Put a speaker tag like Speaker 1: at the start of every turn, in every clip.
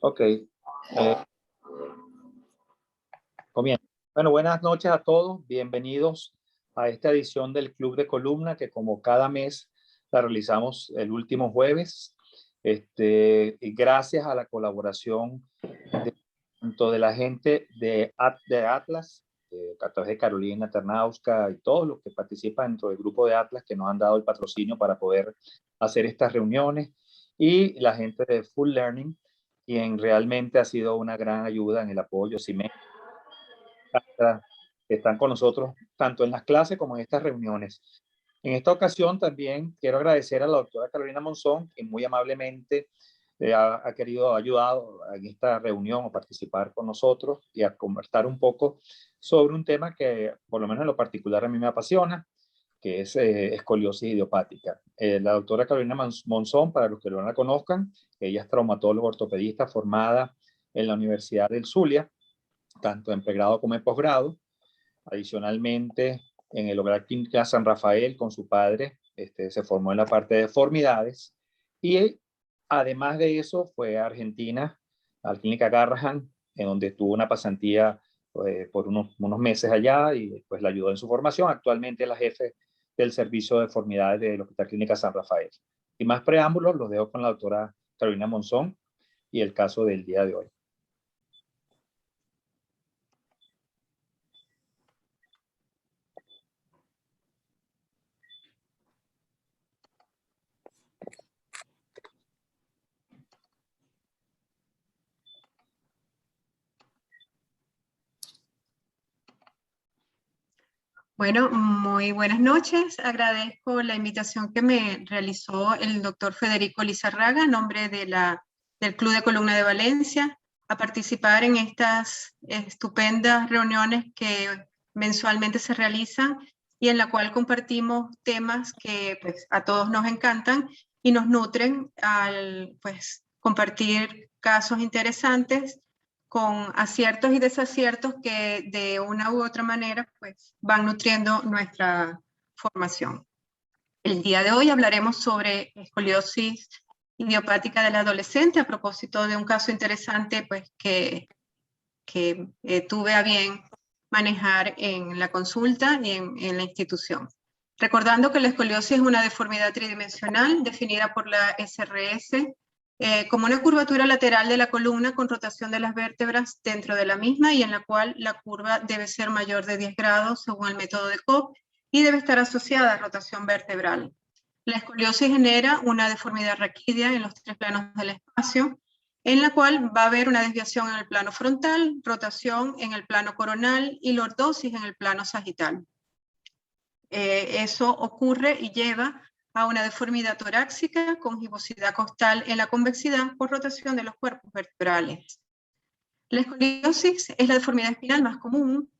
Speaker 1: Ok. Comienzo. Bueno, buenas noches a todos. Bienvenidos a esta edición del Club de Columna que como cada mes la realizamos el último jueves. Y gracias a la colaboración tanto de la gente de Atlas, a través de Carolina Ternauska y todos los que participan dentro del grupo de Atlas que nos han dado el patrocinio para poder hacer estas reuniones, y la gente de Full Learning, quien realmente ha sido una gran ayuda en el apoyo. Que están con nosotros tanto en las clases como en estas reuniones. En esta ocasión también quiero agradecer a la doctora Carolina Monzón, que muy amablemente ha querido ayudar en esta reunión o participar con nosotros y a conversar un poco sobre un tema que por lo menos en lo particular a mí me apasiona, que es escoliosis idiopática. La doctora Carolina Monzón, para los que no la conozcan, ella es traumatóloga ortopedista formada en la Universidad del Zulia, tanto en pregrado como en posgrado. Adicionalmente, en el Hogar Clínica San Rafael, con su padre, se formó en la parte de deformidades. Y además de eso, fue a Argentina, a la Clínica Garrahan, en donde tuvo una pasantía por unos meses allá y pues la ayudó en su formación. Actualmente es la jefe del servicio de deformidades del Hospital Clínica San Rafael. Y más preámbulos los dejo con la doctora Carolina Monzón y el caso del día de hoy.
Speaker 2: Bueno, muy buenas noches. Agradezco la invitación que me realizó el doctor Federico Lizarraga, en nombre del Club de Columna de Valencia, a participar en estas estupendas reuniones que mensualmente se realizan y en la cual compartimos temas que pues, a todos nos encantan y nos nutren al pues, compartir casos interesantes con aciertos y desaciertos que de una u otra manera pues, van nutriendo nuestra formación. El día de hoy hablaremos sobre escoliosis idiopática del adolescente a propósito de un caso interesante pues, que tuve a bien manejar en la consulta y en la institución. Recordando que la escoliosis es una deformidad tridimensional definida por la SRS como una curvatura lateral de la columna con rotación de las vértebras dentro de la misma y en la cual la curva debe ser mayor de 10 grados según el método de Cobb y debe estar asociada a rotación vertebral. La escoliosis genera una deformidad raquídea en los 3 planos del espacio, en la cual va a haber una desviación en el plano frontal, rotación en el plano coronal y lordosis en el plano sagital. Eso ocurre y lleva a una deformidad torácica con gibosidad costal en la convexidad por rotación de los cuerpos vertebrales. La escoliosis es la deformidad espinal más común.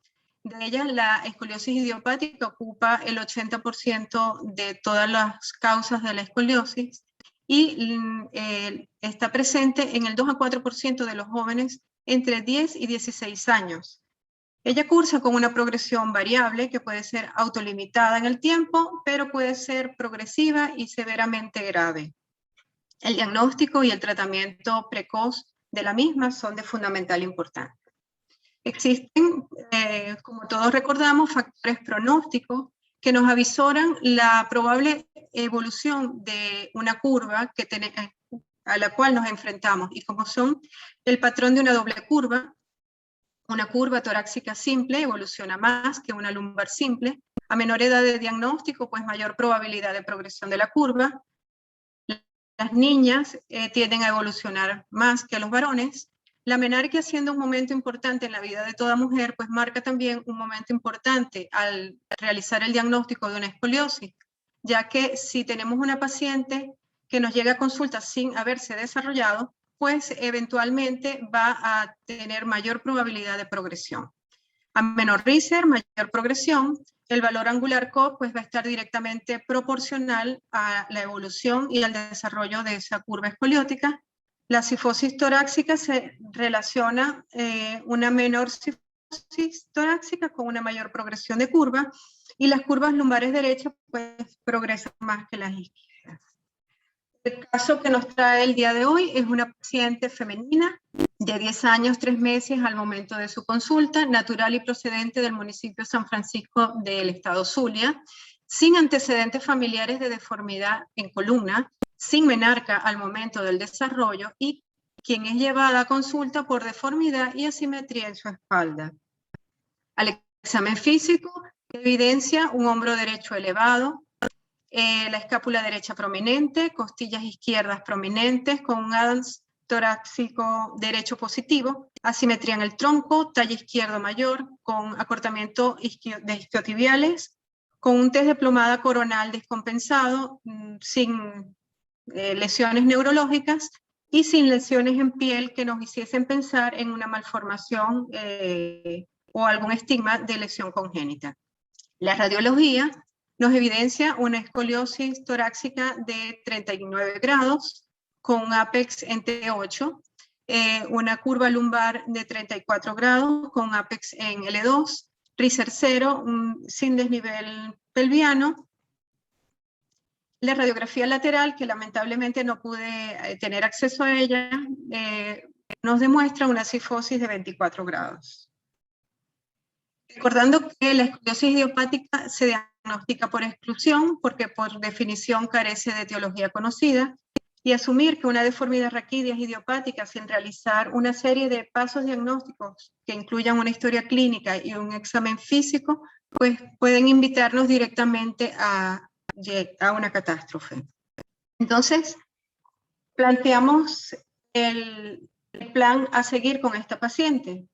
Speaker 2: De ella, la escoliosis idiopática ocupa el 80% de todas las causas de la escoliosis y está presente en el 2 a 4% de los jóvenes entre 10 y 16 años. Ella cursa con una progresión variable que puede ser autolimitada en el tiempo, pero puede ser progresiva y severamente grave. El diagnóstico y el tratamiento precoz de la misma son de fundamental importancia. Existen, como todos recordamos, factores pronósticos que nos avisoran la probable evolución de una curva a la cual nos enfrentamos, y como son el patrón de una doble curva. Una curva torácica simple evoluciona más que una lumbar simple. A menor edad de diagnóstico, pues mayor probabilidad de progresión de la curva. Las niñas tienden a evolucionar más que los varones. La menarquia, siendo un momento importante en la vida de toda mujer, pues marca también un momento importante al realizar el diagnóstico de una escoliosis, ya que si tenemos una paciente que nos llega a consulta sin haberse desarrollado, pues eventualmente va a tener mayor probabilidad de progresión. A menor Riser, mayor progresión, el valor angular Cobb pues va a estar directamente proporcional a la evolución y al desarrollo de esa curva escoliótica. La cifosis torácica se relaciona una menor cifosis torácica con una mayor progresión de curva, y las curvas lumbares derechas pues progresan más que las izquierdas. El caso que nos trae el día de hoy es una paciente femenina de 10 años, 3 meses al momento de su consulta, natural y procedente del municipio de San Francisco del estado Zulia, sin antecedentes familiares de deformidad en columna, sin menarca al momento del desarrollo y quien es llevada a consulta por deformidad y asimetría en su espalda. Al examen físico evidencia un hombro derecho elevado, la escápula derecha prominente, costillas izquierdas prominentes con un Adams torácico derecho positivo, asimetría en el tronco, talle izquierdo mayor, con acortamiento de isquiotibiales, con un test de plomada coronal descompensado, sin lesiones neurológicas y sin lesiones en piel que nos hiciesen pensar en una malformación o algún estigma de lesión congénita. La radiología nos evidencia una escoliosis torácica de 39 grados, con un apex en T8, una curva lumbar de 34 grados, con apex en L2, riser 0, sin desnivel pelviano. La radiografía lateral, que lamentablemente no pude tener acceso a ella, nos demuestra una cifosis de 24 grados. Recordando que la escoliosis idiopática se diagnostica por exclusión, porque por definición carece de etiología conocida, y asumir que una deformidad raquídea es idiopática sin realizar una serie de pasos diagnósticos que incluyan una historia clínica y un examen físico, pues pueden invitarnos directamente a una catástrofe. Entonces, planteamos el plan a seguir con esta paciente.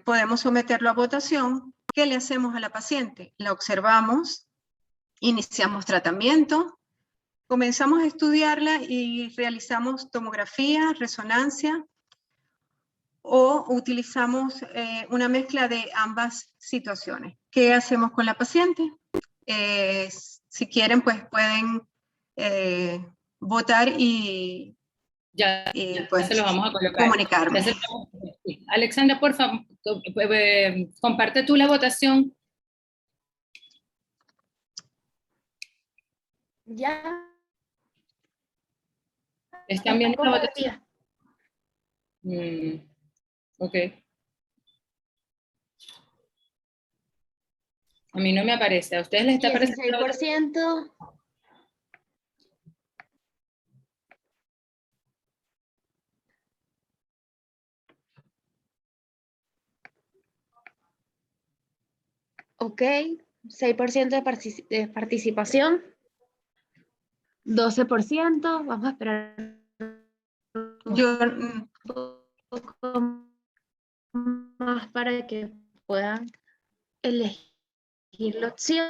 Speaker 2: Podemos someterlo a votación. ¿Qué le hacemos a la paciente? La observamos, iniciamos tratamiento, comenzamos a estudiarla y realizamos tomografía, resonancia, o utilizamos una mezcla de ambas situaciones. ¿Qué hacemos con la paciente? Si quieren, pues pueden votar y pues,
Speaker 3: se lo vamos a colocar.
Speaker 2: comunicarme.
Speaker 3: Alexandra, por favor, comparte tú la votación.
Speaker 4: Ya.
Speaker 3: ¿Están viendo la votación?
Speaker 4: Compartida.
Speaker 3: Ok. A mí no me aparece. ¿A ustedes les está apareciendo?
Speaker 4: 16%. Ok, 6% de participación. 12%. Vamos a esperar
Speaker 2: Yo,
Speaker 4: un poco más para que puedan elegir la opción.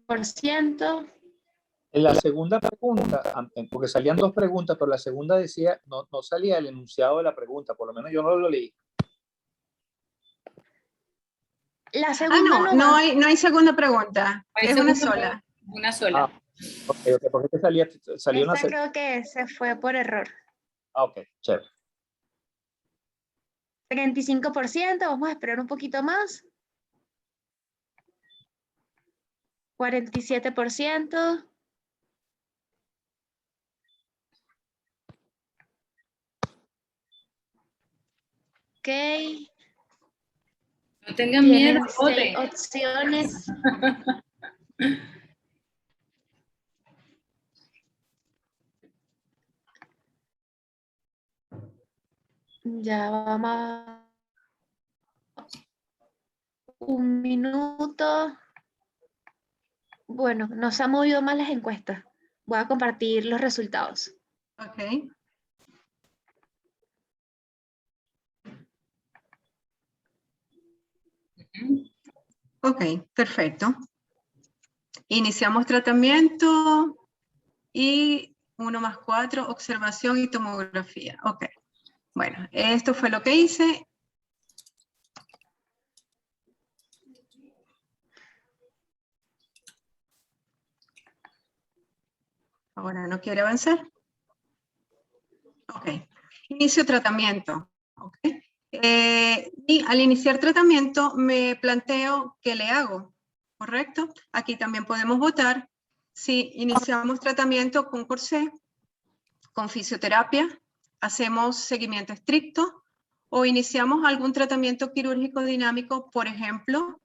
Speaker 4: %.
Speaker 1: En la segunda pregunta, porque salían dos preguntas, pero la segunda decía, no salía el enunciado de la pregunta, por lo menos yo no lo leí.
Speaker 4: La segunda
Speaker 2: no hay segunda pregunta, es una sola.
Speaker 3: Una sola.
Speaker 1: Ok, ¿por qué te salió una
Speaker 4: Esta creo que se fue por error.
Speaker 1: ok, chévere.
Speaker 4: 35%, vamos a esperar un poquito más. 47%. Ok.
Speaker 3: No tengan miedo,
Speaker 4: Tienen 6
Speaker 3: voten.
Speaker 4: opciones. Ya vamos. Un minuto. Bueno, no se han movido más las encuestas. Voy a compartir los resultados.
Speaker 2: Ok. Ok, perfecto. Iniciamos tratamiento y 1+4, observación y tomografía. Ok. Bueno, esto fue lo que hice. Ahora no quiere avanzar. Ok. inicio tratamiento. ¿Okay? Y al iniciar tratamiento me planteo qué le hago, ¿correcto? Aquí también podemos votar si iniciamos tratamiento con corsé, con fisioterapia, hacemos seguimiento estricto o iniciamos algún tratamiento quirúrgico dinámico, por ejemplo,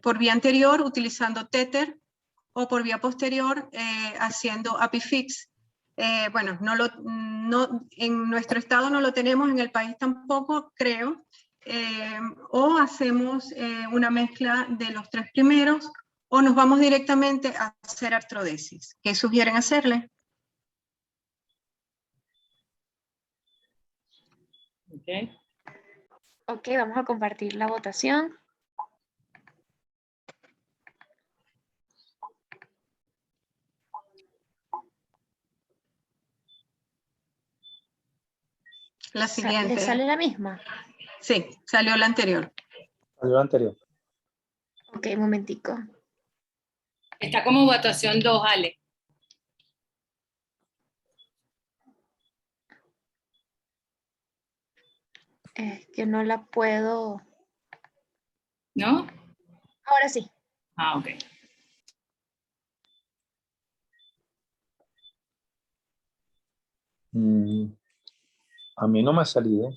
Speaker 2: por vía anterior utilizando téter o por vía posterior haciendo ApiFix. Bueno, en nuestro estado no lo tenemos, en el país tampoco, creo. O hacemos una mezcla de los tres primeros o nos vamos directamente a hacer artrodesis. ¿Qué sugieren hacerle?
Speaker 3: Ok.
Speaker 4: Ok, vamos a compartir la votación.
Speaker 2: La siguiente.
Speaker 4: ¿Le sale la misma?
Speaker 2: Sí, salió la anterior.
Speaker 1: Salió la anterior.
Speaker 4: Ok, un momentico.
Speaker 3: Está como votación 2, Ale.
Speaker 4: Es que no la puedo...
Speaker 3: ¿No?
Speaker 4: Ahora sí.
Speaker 3: Ah, ok.
Speaker 1: A mí no me ha salido.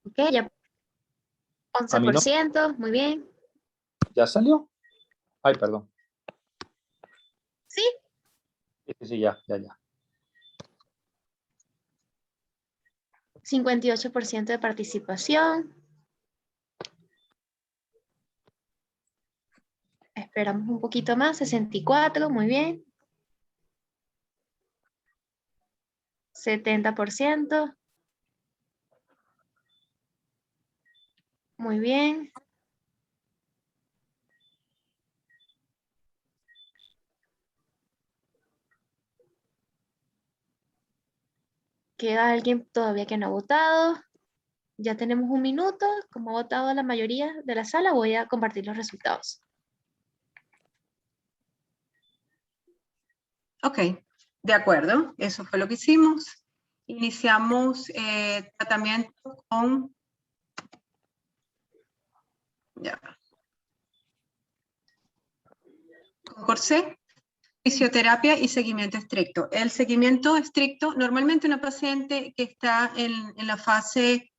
Speaker 4: Ok, ya.
Speaker 1: A mí no.
Speaker 4: 11%, muy bien.
Speaker 1: ¿Ya salió? Ay, perdón.
Speaker 4: Sí.
Speaker 1: Sí, ya.
Speaker 4: 58% de participación. Esperamos un poquito más, 64, muy bien. 70%. Muy bien. Queda alguien todavía que no ha votado. Ya tenemos un minuto. Como ha votado la mayoría de la sala, voy a compartir los resultados.
Speaker 2: Ok, de acuerdo, eso fue lo que hicimos. Iniciamos tratamiento con... Ya. Con corsé, fisioterapia y seguimiento estricto. El seguimiento estricto, normalmente una paciente que está en la fase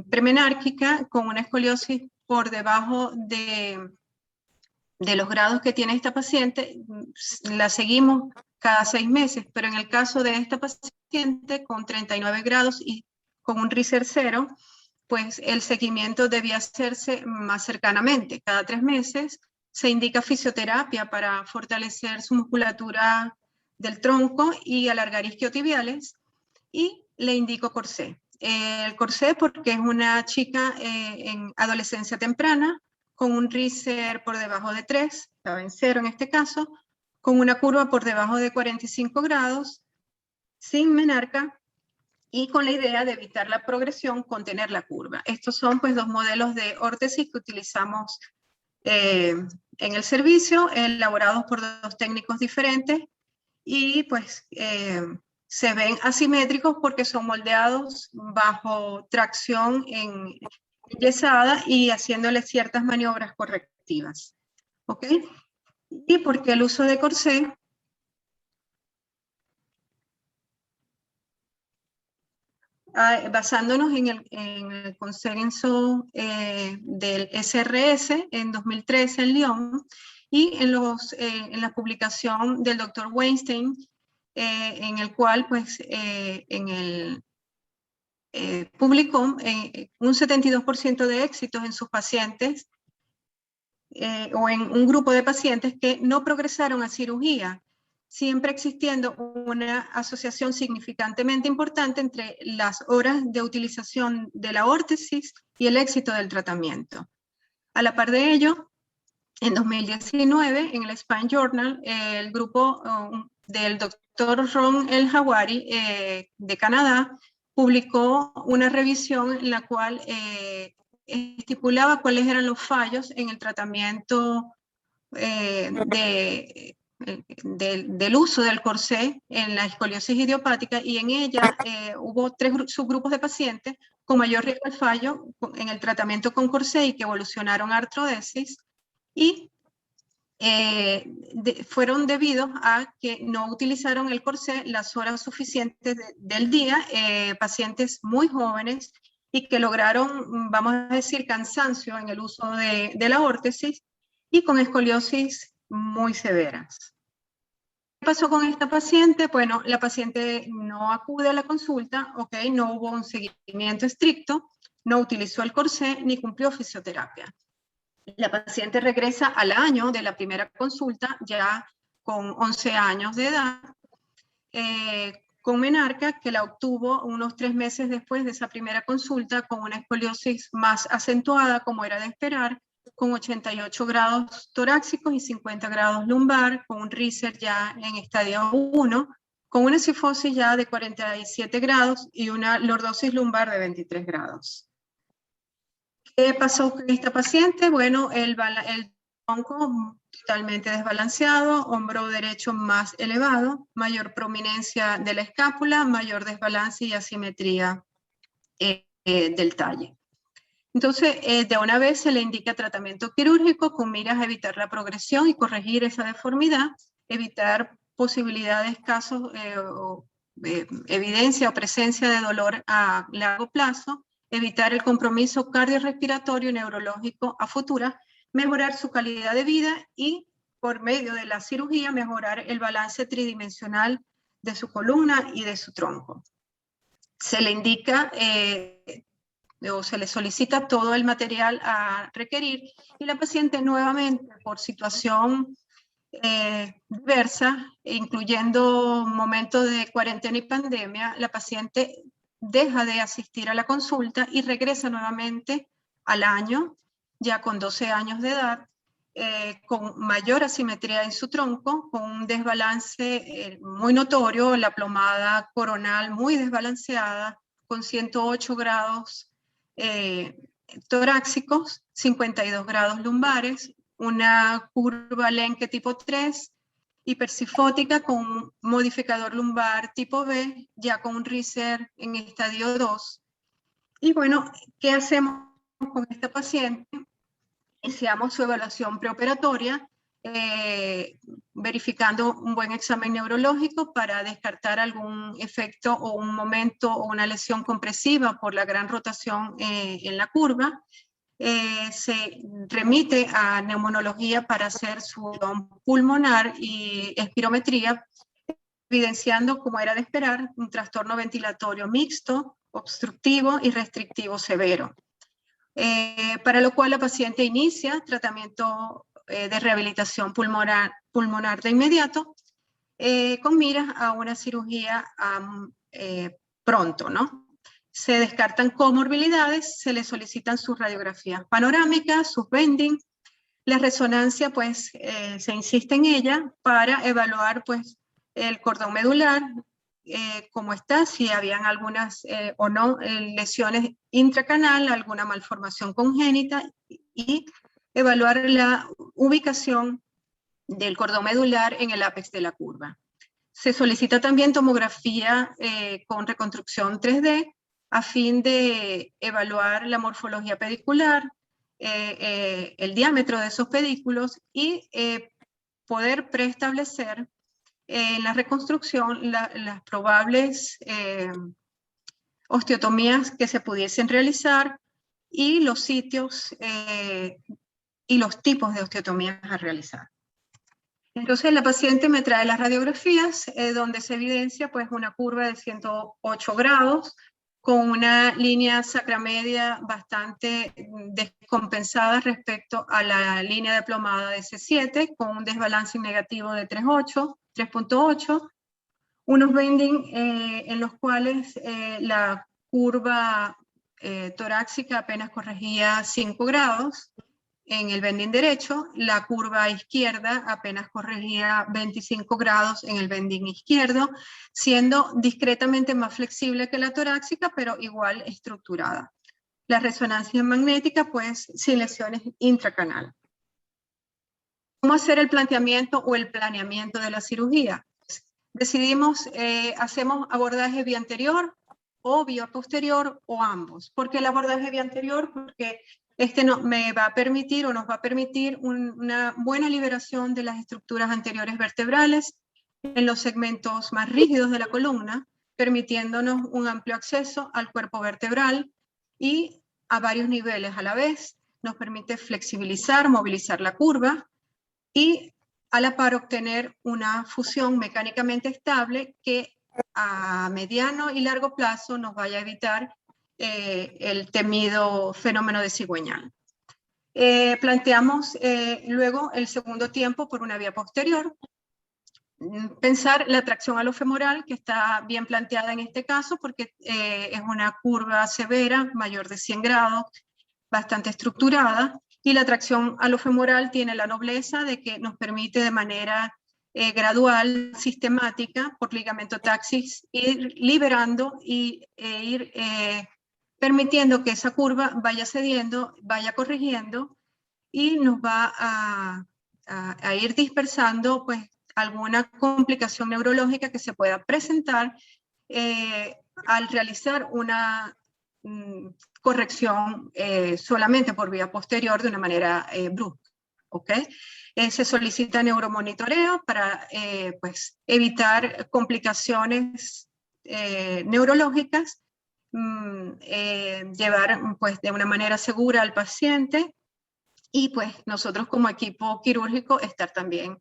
Speaker 2: premenárquica con una escoliosis por debajo de los grados que tiene esta paciente, la seguimos cada 6 meses, pero en el caso de esta paciente con 39 grados y con un RISER 0, pues el seguimiento debía hacerse más cercanamente. Cada 3 meses se indica fisioterapia para fortalecer su musculatura del tronco y alargar isquiotibiales, y le indico corsé. El corsé porque es una chica en adolescencia temprana, con un RISER por debajo de 3, estaba en 0 en este caso, con una curva por debajo de 45 grados, sin menarca, y con la idea de evitar la progresión, contener la curva. Estos son pues 2 modelos de órtesis que utilizamos en el servicio, elaborados por 2 técnicos diferentes, y pues se ven asimétricos porque son moldeados bajo tracción enyesada y haciéndole ciertas maniobras correctivas. ¿Ok? Y porque el uso de corsé basándonos en el consenso del SRS en 2013 en Lyon y en la publicación del Dr. Weinstein, en el cual pues publicó un 72% de éxitos en sus pacientes o en un grupo de pacientes que no progresaron a cirugía, siempre existiendo una asociación significantemente importante entre las horas de utilización de la órtesis y el éxito del tratamiento. A la par de ello, en 2019, en el Spine Journal, el grupo del doctor Ron El Hawari de Canadá publicó una revisión en la cual estipulaba cuáles eran los fallos en el tratamiento del uso del corsé en la escoliosis idiopática, y en ella hubo 3 subgrupos de pacientes con mayor riesgo al fallo en el tratamiento con corsé y que evolucionaron a artrodesis, y fueron debidos a que no utilizaron el corsé las horas suficientes del día, pacientes muy jóvenes y que lograron, vamos a decir, cansancio en el uso de la órtesis y con escoliosis muy severas. ¿Qué pasó con esta paciente? Bueno, la paciente no acude a la consulta, no hubo un seguimiento estricto, no utilizó el corsé ni cumplió fisioterapia. La paciente regresa al año de la primera consulta, ya con 11 años de edad, con menarca, que la obtuvo unos 3 meses después de esa primera consulta, con una escoliosis más acentuada, como era de esperar, con 88 grados torácicos y 50 grados lumbar, con un Riser ya en estadio 1, con una cifosis ya de 47 grados y una lordosis lumbar de 23 grados. ¿Qué pasó con esta paciente? Bueno, el tronco totalmente desbalanceado, hombro derecho más elevado, mayor prominencia de la escápula, mayor desbalance y asimetría del talle. Entonces, de una vez se le indica tratamiento quirúrgico con miras a evitar la progresión y corregir esa deformidad, evitar posibilidades, casos, evidencia o presencia de dolor a largo plazo, evitar el compromiso cardiorrespiratorio y neurológico a futura, mejorar su calidad de vida y, por medio de la cirugía, mejorar el balance tridimensional de su columna y de su tronco. Se le indica o se le solicita todo el material a requerir y la paciente nuevamente, por situación diversa, incluyendo momentos de cuarentena y pandemia, la paciente deja de asistir a la consulta y regresa nuevamente al año, ya con 12 años de edad, con mayor asimetría en su tronco, con un desbalance muy notorio, la plomada coronal muy desbalanceada, con 108 grados torácicos, 52 grados lumbares, una curva Lenke tipo 3, hipersifótica con un modificador lumbar tipo B, ya con un Riser en estadio 2. Y bueno, ¿qué hacemos con esta paciente? Iniciamos su evaluación preoperatoria, verificando un buen examen neurológico para descartar algún efecto o un momento o una lesión compresiva por la gran rotación en la curva. Se remite a neumonología para hacer su pulmonar y espirometría, evidenciando, como era de esperar, un trastorno ventilatorio mixto, obstructivo y restrictivo severo. Para lo cual la paciente inicia tratamiento de rehabilitación pulmonar de inmediato, con miras a una cirugía pronto, ¿no? Se descartan comorbilidades, se le solicitan sus radiografías panorámicas, sus bending, la resonancia, pues, se insiste en ella para evaluar, pues, el cordón medular, cómo está, si habían algunas o no lesiones intracanal, alguna malformación congénita, y evaluar la ubicación del cordón medular en el ápex de la curva. Se solicita también tomografía con reconstrucción 3D a fin de evaluar la morfología pedicular, el diámetro de esos pedículos y poder preestablecer en la reconstrucción las probables osteotomías que se pudiesen realizar y los sitios y los tipos de osteotomías a realizar. Entonces la paciente me trae las radiografías donde se evidencia pues una curva de 108 grados con una línea sacramedia bastante descompensada respecto a la línea de plomada de C7, con un desbalance negativo de 3.8, unos bending en los cuales la curva torácica apenas corregía 5 grados, en el bending derecho, la curva izquierda apenas corregía 25 grados en el bending izquierdo, siendo discretamente más flexible que la torácica, pero igual estructurada. la resonancia magnética, pues sin lesiones intracanal. ¿Cómo hacer el planteamiento o el planeamiento de la cirugía? Decidimos, hacemos abordaje vía anterior o vía posterior o ambos. ¿Por qué el abordaje vía anterior? Porque me va a permitir o nos va a permitir una buena liberación de las estructuras anteriores vertebrales en los segmentos más rígidos de la columna, permitiéndonos un amplio acceso al cuerpo vertebral y a varios niveles a la vez. Nos permite flexibilizar, movilizar la curva y a la par obtener una fusión mecánicamente estable que a mediano y largo plazo nos vaya a evitar el temido fenómeno de cigüeñal. Planteamos luego el segundo tiempo por una vía posterior. Pensar la tracción alofemoral, que está bien planteada en este caso, porque es una curva severa, mayor de 100 grados, bastante estructurada, y la tracción alofemoral tiene la nobleza de que nos permite de manera gradual, sistemática, por ligamento taxis, ir liberando e ir permitiendo que esa curva vaya cediendo, vaya corrigiendo, y nos va a ir dispersando pues alguna complicación neurológica que se pueda presentar al realizar una corrección solamente por vía posterior de una manera brusca. ¿Okay? Se solicita neuromonitoreo para pues, evitar complicaciones neurológicas, llevar pues, de una manera segura al paciente y pues nosotros como equipo quirúrgico estar también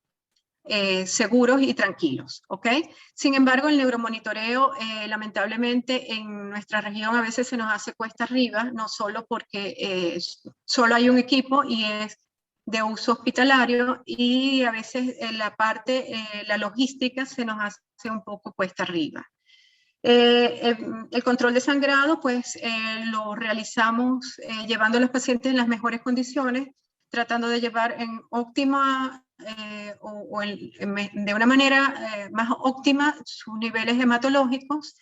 Speaker 2: seguros y tranquilos, ¿ok? Sin embargo, el neuromonitoreo, lamentablemente, en nuestra región a veces se nos hace cuesta arriba, no solo porque solo hay un equipo y es de uso hospitalario, y a veces la logística se nos hace un poco cuesta arriba. El control de sangrado, pues lo realizamos llevando a los pacientes en las mejores condiciones, tratando de llevar en óptima de una manera más óptima sus niveles hematológicos,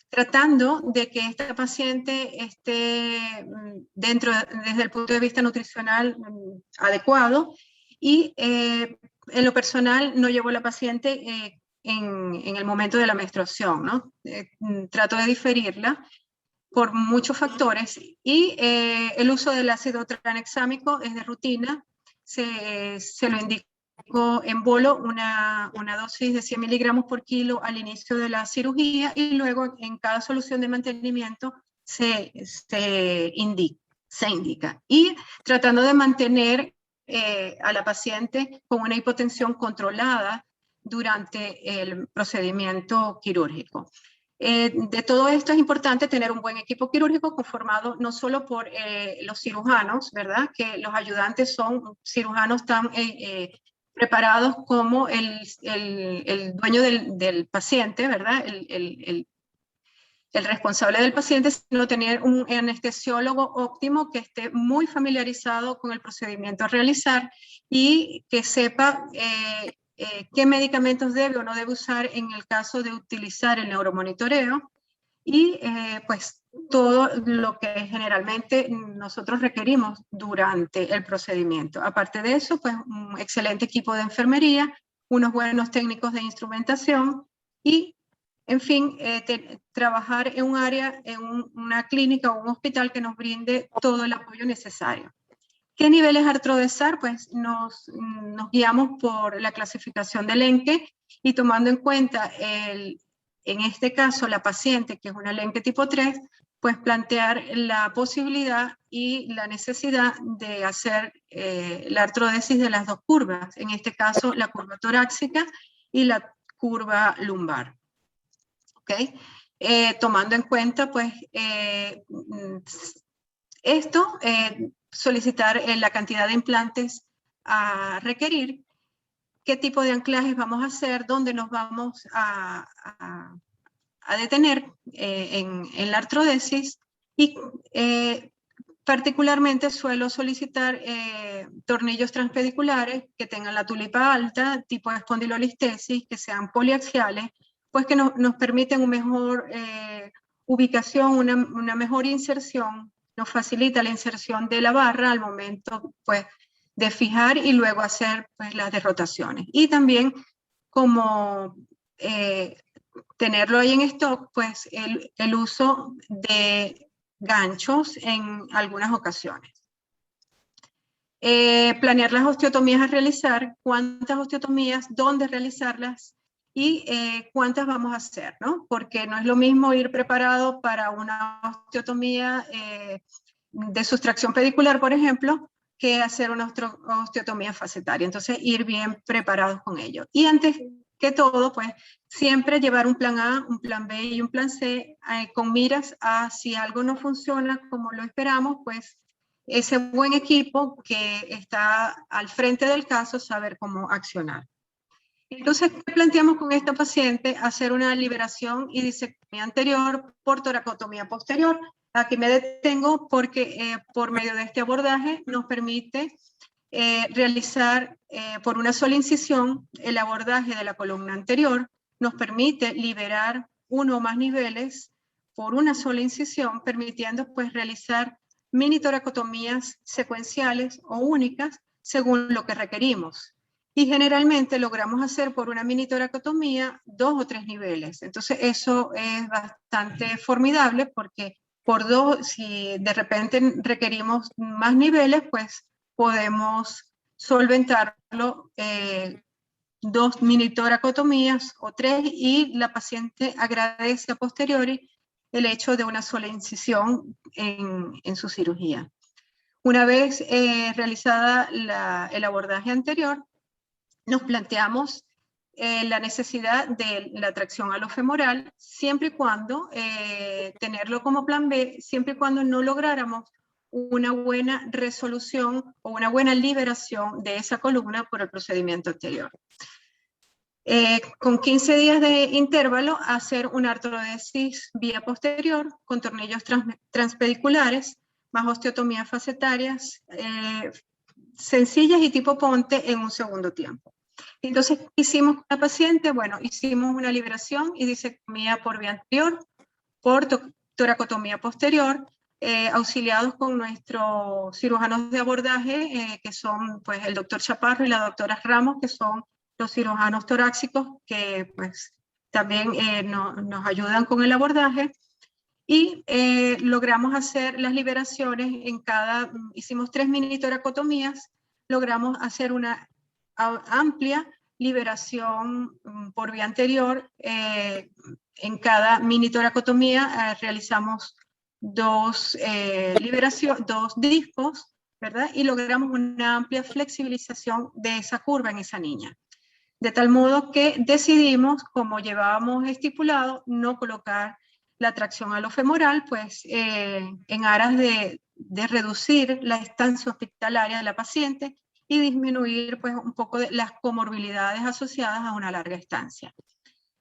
Speaker 2: tratando de que esta paciente esté desde el punto de vista nutricional adecuado, y en lo personal no llevo a la paciente en el momento de la menstruación, ¿no? Trato de diferirla por muchos factores, y el uso del ácido tranexámico es de rutina. Se lo indico en bolo una dosis de 100 miligramos por kilo al inicio de la cirugía, y luego en cada solución de mantenimiento se indica. Y tratando de mantener a la paciente con una hipotensión controlada durante el procedimiento quirúrgico. De todo esto es importante tener un buen equipo quirúrgico conformado no solo por los cirujanos, ¿verdad? Que los ayudantes son cirujanos tan preparados como el dueño del paciente, ¿verdad? El responsable del paciente, sino tener un anestesiólogo óptimo que esté muy familiarizado con el procedimiento a realizar y que sepa qué medicamentos debe o no debe usar en el caso de utilizar el neuromonitoreo, y pues todo lo que generalmente nosotros requerimos durante el procedimiento. Aparte de eso, pues un excelente equipo de enfermería, unos buenos técnicos de instrumentación y, en fin, trabajar en un área, en una clínica o un hospital que nos brinde todo el apoyo necesario. ¿Qué niveles artrodesar? Pues nos guiamos por la clasificación del Encke, y tomando en cuenta, en este caso, la paciente, que es una Encke tipo 3, pues plantear la posibilidad y la necesidad de hacer la artrodesis de las dos curvas, en este caso la curva torácica y la curva lumbar. ¿Okay? Tomando en cuenta, pues, esto, solicitar la cantidad de implantes a requerir, qué tipo de anclajes vamos a hacer, dónde nos vamos a detener en la artrodesis, y particularmente suelo solicitar tornillos transpediculares que tengan la tulipa alta, tipo espondilolistesis, que sean poliaxiales, pues que nos permiten un mejor ubicación, una mejor inserción, nos facilita la inserción de la barra al momento pues, de fijar y luego hacer pues, las derrotaciones. Y también como tenerlo ahí en stock, pues el uso de ganchos en algunas ocasiones. Planear las osteotomías a realizar, cuántas osteotomías, dónde realizarlas y cuántas vamos a hacer, ¿no? Porque no es lo mismo ir preparado para una osteotomía de sustracción pedicular, por ejemplo, que hacer una osteotomía facetaria. Entonces, ir bien preparados con ello. Y antes que todo, pues, siempre llevar un plan A, un plan B y un plan C con miras a si algo no funciona como lo esperamos, pues, ese buen equipo que está al frente del caso, saber cómo accionar. Entonces, ¿qué planteamos con esta paciente? Hacer una liberación y disectomía anterior por toracotomía posterior. Aquí me detengo porque por medio de este abordaje nos permite realizar por una sola incisión el abordaje de la columna anterior, nos permite liberar uno o más niveles por una sola incisión, permitiendo pues realizar mini toracotomías secuenciales o únicas según lo que requerimos. Y generalmente logramos hacer por una mini toracotomía 2 o 3 niveles. Entonces eso es bastante formidable porque por 2, si de repente requerimos más niveles, pues podemos solventarlo 2 mini toracotomías o 3 y la paciente agradece a posteriori el hecho de una sola incisión en su cirugía. Una vez realizada el abordaje anterior, nos planteamos la necesidad de la tracción alofemoral, siempre y cuando tenerlo como plan B, siempre y cuando no lográramos una buena resolución o una buena liberación de esa columna por el procedimiento anterior. Con 15 días de intervalo, hacer una artrodesis vía posterior con tornillos transpediculares, más osteotomías facetarias, sencillas y tipo ponte en un segundo tiempo. Entonces, ¿qué hicimos con la paciente? Bueno, hicimos una liberación y disectomía por vía anterior, por toracotomía posterior, auxiliados con nuestros cirujanos de abordaje, que son pues, el doctor Chaparro y la doctora Ramos, que son los cirujanos torácicos, que pues, también nos ayudan con el abordaje. Y logramos hacer las liberaciones en hicimos 3 mini toracotomías, logramos hacer una amplia liberación por vía anterior. En cada mini toracotomía realizamos 2 discos, ¿verdad? Y logramos una amplia flexibilización de esa curva en esa niña. De tal modo que decidimos, como llevábamos estipulado, no colocar la tracción alofemoral, pues en aras de reducir la estancia hospitalaria de la paciente y disminuir pues, un poco de las comorbilidades asociadas a una larga estancia.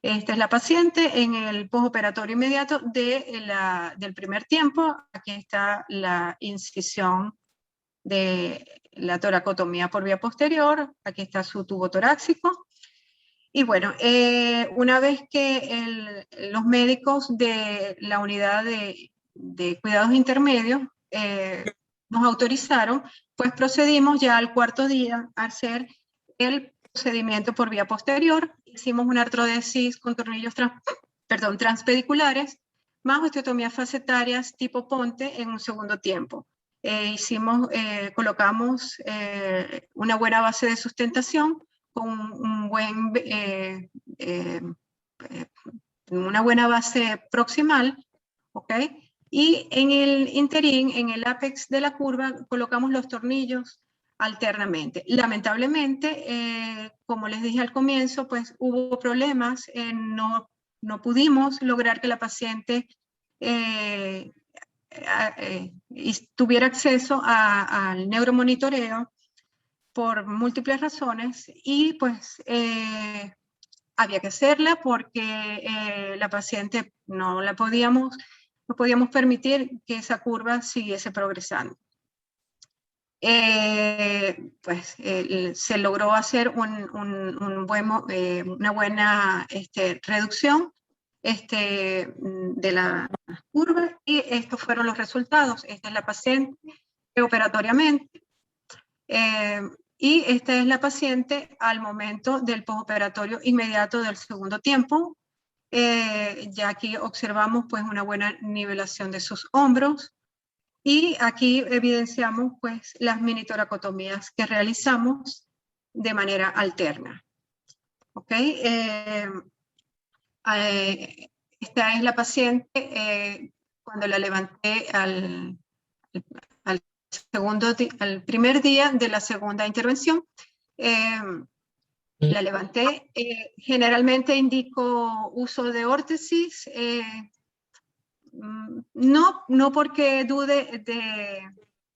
Speaker 2: Esta es la paciente en el postoperatorio inmediato del primer tiempo. Aquí está la incisión de la toracotomía por vía posterior. Aquí está su tubo torácico. Y bueno, una vez que los médicos de la unidad de cuidados intermedios nos autorizaron, pues procedimos ya al 4.º día a hacer el procedimiento por vía posterior. Hicimos una artrodesis con tornillos transpediculares, más osteotomías facetarias tipo ponte en un segundo tiempo. Colocamos una buena base de sustentación con una buena base proximal, ¿ok? Y en el interín, en el ápex de la curva, colocamos los tornillos alternamente. Lamentablemente, como les dije al comienzo, pues hubo problemas, no pudimos lograr que la paciente tuviera acceso al neuromonitoreo por múltiples razones y pues había que hacerla porque la paciente no podíamos permitir que esa curva siguiese progresando. Se logró hacer una buena reducción de curva y estos fueron los resultados. Esta es la paciente preoperatoriamente y esta es la paciente al momento del postoperatorio inmediato del segundo tiempo. Ya aquí observamos pues una buena nivelación de sus hombros y aquí evidenciamos pues las mini toracotomías que realizamos de manera alterna. ¿Ok? Esta es la paciente cuando la levanté al primer día de la segunda intervención. La levanté. Generalmente indico uso de órtesis, no porque dude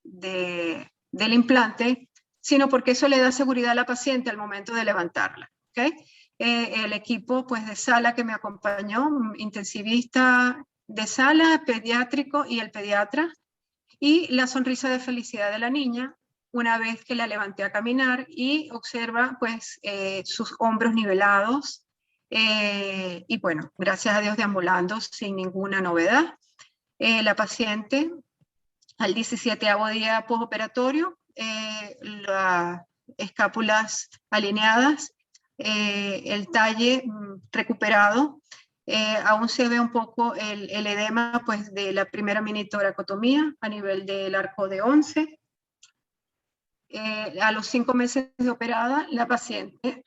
Speaker 2: del implante, sino porque eso le da seguridad a la paciente al momento de levantarla. ¿Okay? El equipo pues, de sala que me acompañó, intensivista de sala, pediátrico y el pediatra, y la sonrisa de felicidad de la niña una vez que la levanté a caminar y observa pues sus hombros nivelados y bueno, gracias a Dios deambulando sin ninguna novedad. La paciente al 17º día postoperatorio, las escápulas alineadas, el talle recuperado, aún se ve un poco el edema pues, de la primera mini toracotomía a nivel del arco de 11. A los 5 meses de operada, la paciente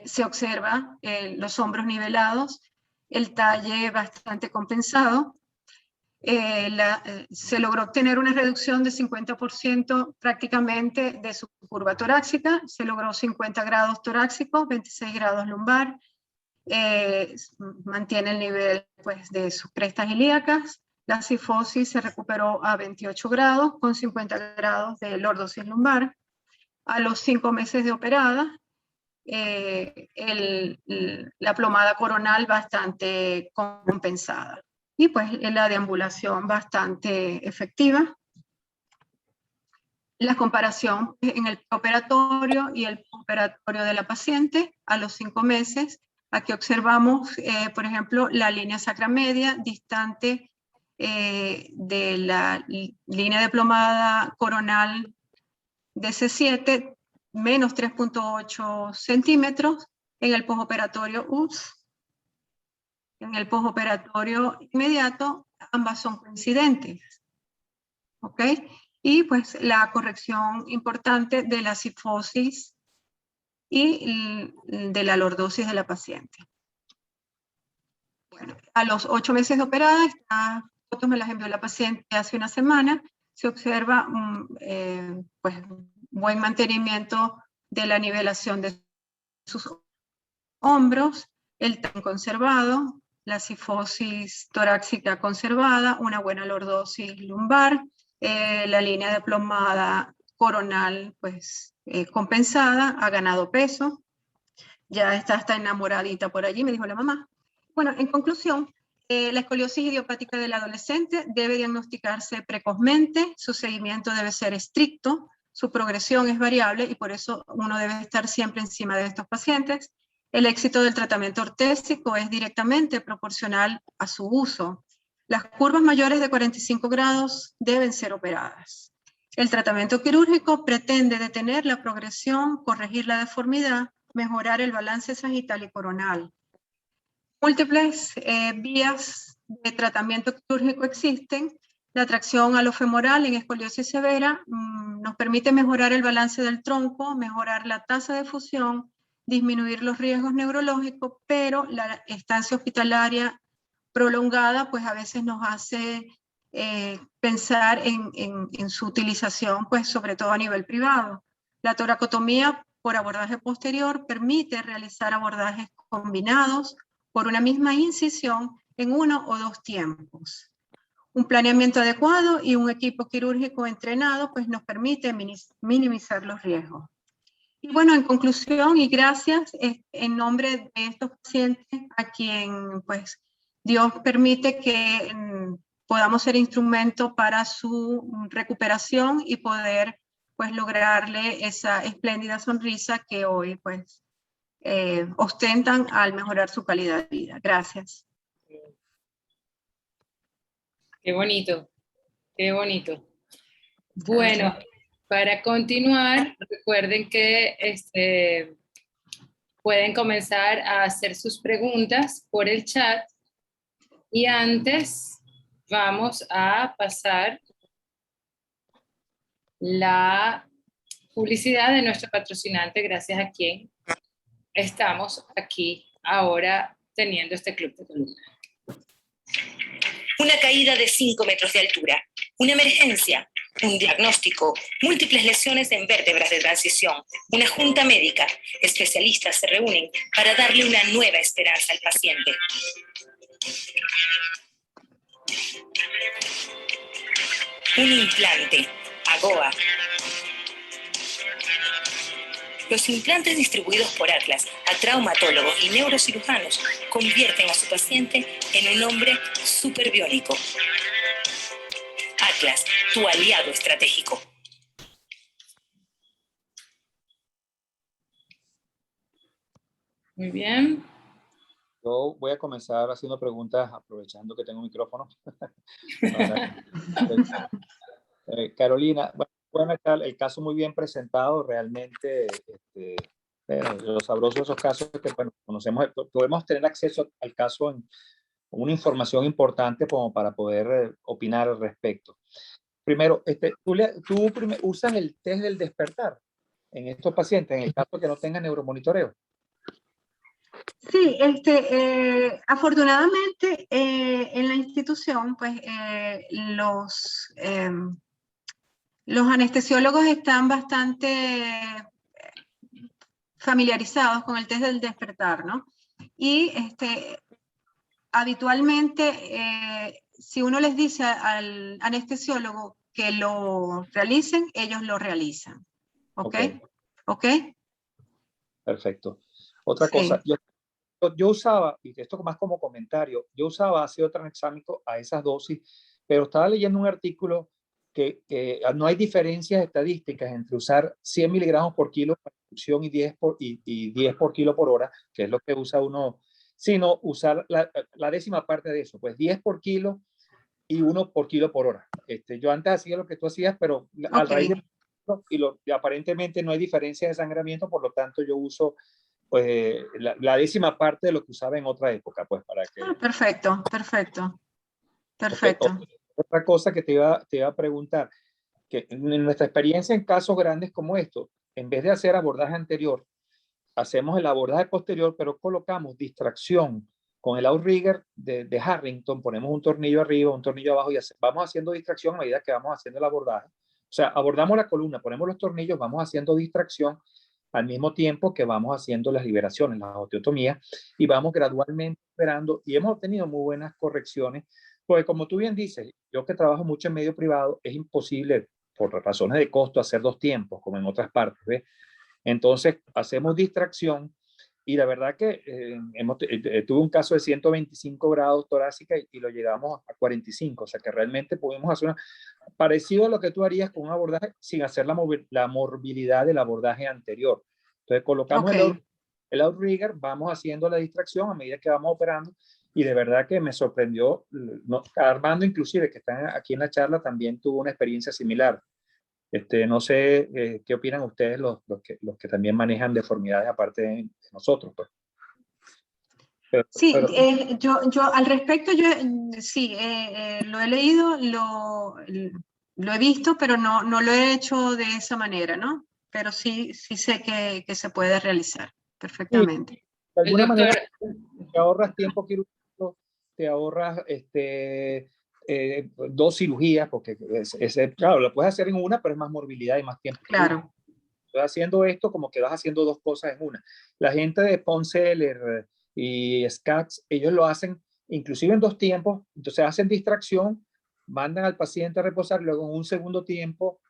Speaker 2: se observa los hombros nivelados, el talle bastante compensado. Se logró obtener una reducción de 50% prácticamente de su curva torácica, se logró 50 grados torácicos, 26 grados lumbar, mantiene el nivel pues, de sus crestas ilíacas, la cifosis se recuperó a 28 grados con 50 grados de lordosis lumbar. A los 5 meses de operada, la plomada coronal bastante compensada. Y pues la deambulación bastante efectiva. La comparación en el preoperatorio y el postoperatorio de la paciente a los 5 meses. Aquí observamos, por ejemplo, la línea sacra media distante de la línea de plomada coronal de C7, menos 3.8 centímetros. En el postoperatorio, en el postoperatorio inmediato, ambas son coincidentes. ¿Ok? Y pues la corrección importante de la cifosis y de la lordosis de la paciente. Bueno, a los 8 meses de operada, estas fotos me las envió la paciente hace una semana, se observa pues, buen mantenimiento de la nivelación de sus hombros, el talle conservado, la cifosis torácica conservada, una buena lordosis lumbar, la línea de plomada coronal pues compensada, ha ganado peso, ya está enamoradita por allí, me dijo la mamá. Bueno, en conclusión, la escoliosis idiopática del adolescente debe diagnosticarse precozmente, su seguimiento debe ser estricto, su progresión es variable y por eso uno debe estar siempre encima de estos pacientes. El éxito del tratamiento ortésico es directamente proporcional a su uso. Las curvas mayores de 45 grados deben ser operadas. El tratamiento quirúrgico pretende detener la progresión, corregir la deformidad, mejorar el balance sagital y coronal. Múltiples vías de tratamiento quirúrgico existen. La tracción alofemoral en escoliosis severa nos permite mejorar el balance del tronco, mejorar la tasa de fusión, disminuir los riesgos neurológicos, pero la estancia hospitalaria prolongada pues a veces nos hace pensar en su utilización, pues sobre todo a nivel privado. La toracotomía por abordaje posterior permite realizar abordajes combinados por una misma incisión en 1 o 2 tiempos. Un planeamiento adecuado y un equipo quirúrgico entrenado pues nos permite minimizar los riesgos. Y bueno, en conclusión y gracias en nombre de estos pacientes a quien pues Dios permite que podamos ser instrumento para su recuperación y poder pues lograrle esa espléndida sonrisa que hoy pues ostentan al mejorar su calidad de vida. Gracias.
Speaker 3: Qué bonito, qué bonito. Bueno, para continuar, recuerden que pueden comenzar a hacer sus preguntas por el chat y antes vamos a pasar la publicidad de nuestro patrocinante, gracias a quien estamos aquí ahora teniendo este club de columna.
Speaker 5: Una caída de 5 metros de altura, una emergencia, un diagnóstico, múltiples lesiones en vértebras de transición, una junta médica. Especialistas se reúnen para darle una nueva esperanza al paciente. Un implante, AGOA. Los implantes distribuidos por Atlas a traumatólogos y neurocirujanos convierten a su paciente en un hombre superbiónico. Atlas, tu aliado estratégico.
Speaker 3: Muy bien.
Speaker 1: Yo voy a comenzar haciendo preguntas aprovechando que tengo micrófono. Carolina, bueno, el caso muy bien presentado, realmente lo sabroso de esos casos es que bueno, podemos tener acceso al caso en una información importante como para poder opinar al respecto. Primero, tú usas el test del despertar en estos pacientes, en el caso que no tengan neuromonitoreo.
Speaker 2: Sí, afortunadamente en la institución, pues los anestesiólogos están bastante familiarizados con el test del despertar, ¿no? Y habitualmente, si uno les dice al anestesiólogo que lo realicen, ellos lo realizan. ¿Ok? ¿Ok?
Speaker 1: Perfecto. Otra cosa, yo usaba, y esto más como comentario, yo usaba ácido tranexámico a esas dosis, pero estaba leyendo un artículo que no hay diferencias estadísticas entre usar 100 miligramos por kilo para infusión y 10 por kilo por hora, que es lo que usa uno, sino usar la décima parte de eso, pues 10 por kilo y 1 por kilo por hora. Yo antes hacía lo que tú hacías, pero al raíz de y aparentemente no hay diferencia de sangramiento, por lo tanto yo uso pues la décima parte de lo que usaba en otra época, pues para que...
Speaker 2: Perfecto, perfecto, perfecto.
Speaker 1: Okay. Otra cosa que te iba a preguntar, que en nuestra experiencia en casos grandes como estos, en vez de hacer abordaje anterior, hacemos el abordaje posterior, pero colocamos distracción con el outrigger de Harrington, ponemos un tornillo arriba, un tornillo abajo y vamos haciendo distracción a medida que vamos haciendo el abordaje. O sea, abordamos la columna, ponemos los tornillos, vamos haciendo distracción al mismo tiempo que vamos haciendo las liberaciones, las osteotomías, y vamos gradualmente operando, y hemos obtenido muy buenas correcciones, porque como tú bien dices, yo que trabajo mucho en medio privado, es imposible, por razones de costo, hacer 2 tiempos, como en otras partes, ¿ves? Entonces, hacemos distracción, y la verdad que tuve un caso de 125 grados torácica y lo llegamos a 45, o sea que realmente pudimos hacer parecido a lo que tú harías con un abordaje sin hacer la morbilidad del abordaje anterior. Entonces colocamos el outrigger, vamos haciendo la distracción a medida que vamos operando y de verdad que me sorprendió. Armando inclusive, que está aquí en la charla, también tuvo una experiencia similar. No sé qué opinan ustedes los que también manejan deformidades aparte de nosotros, pues.
Speaker 2: Sí, yo al respecto, sí, lo he leído, lo he visto, pero no lo he hecho de esa manera, ¿no? Pero sí sé que se puede realizar perfectamente.
Speaker 1: Sí, de alguna manera te ahorras tiempo quirúrgico, te ahorras 2 cirugías, porque claro, lo puedes hacer en una, pero es más morbilidad y más tiempo.
Speaker 2: Claro.
Speaker 1: Estoy haciendo esto como que vas haciendo 2 cosas en una. La gente de Ponceler y SCATS, ellos lo hacen inclusive en 2 tiempos, entonces hacen distracción, mandan al paciente a reposar, luego en un segundo tiempo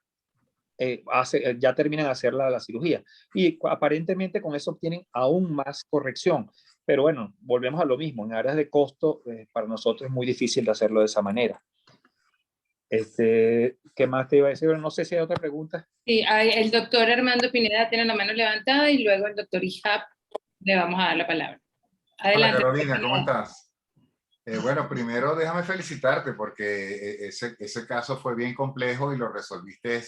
Speaker 1: ya terminan de hacer la cirugía. Y aparentemente con eso obtienen aún más corrección. Pero bueno, volvemos a lo mismo. En áreas de costo, para nosotros es muy difícil de hacerlo de esa manera. ¿Qué más te iba a decir? No sé si hay otra pregunta.
Speaker 3: Sí, el doctor Armando Pineda tiene la mano levantada y luego el doctor Ihab le vamos a dar la palabra. Adelante.
Speaker 6: Hola Carolina, ¿cómo estás? Bueno, primero déjame felicitarte porque ese caso fue bien complejo y lo resolviste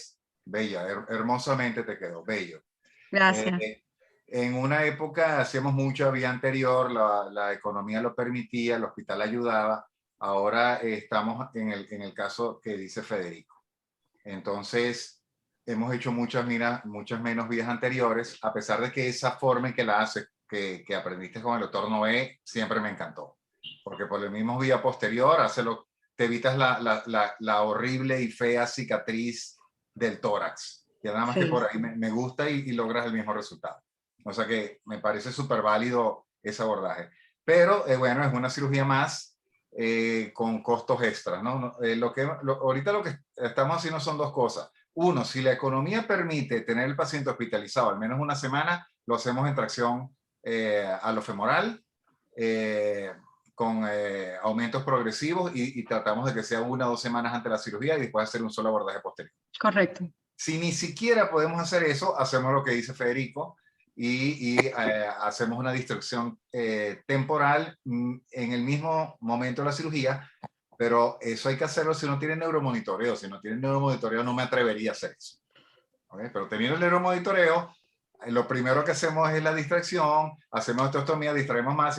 Speaker 6: bella, hermosamente te quedó, bello.
Speaker 2: Gracias.
Speaker 6: En una época hacíamos mucha vía anterior, la economía lo permitía, el hospital ayudaba. Ahora estamos en el caso que dice Federico. Entonces, hemos hecho muchas menos vías anteriores, a pesar de que esa forma en que la hace, que aprendiste con el doctor Noé, siempre me encantó. Porque por el mismo vía posterior te evitas la horrible y fea cicatriz del tórax. Y nada más que por ahí me gusta y logras el mismo resultado. O sea que me parece súper válido ese abordaje. Pero bueno, es una cirugía más con costos extras, ¿no? Ahorita lo que estamos haciendo son dos cosas. Uno, si la economía permite tener el paciente hospitalizado al menos una semana, lo hacemos en tracción alofemoral con aumentos progresivos y tratamos de que sea 1 o 2 semanas antes de la cirugía y después hacer un solo abordaje posterior.
Speaker 2: Correcto.
Speaker 6: Si ni siquiera podemos hacer eso, hacemos lo que dice Federico y hacemos una distracción temporal en el mismo momento de la cirugía, pero eso hay que hacerlo si no tiene neuromonitoreo. Si no tiene neuromonitoreo no me atrevería a hacer eso. ¿Okay? Pero teniendo el neuromonitoreo, lo primero que hacemos es la distracción, hacemos osteostomía, distraemos más,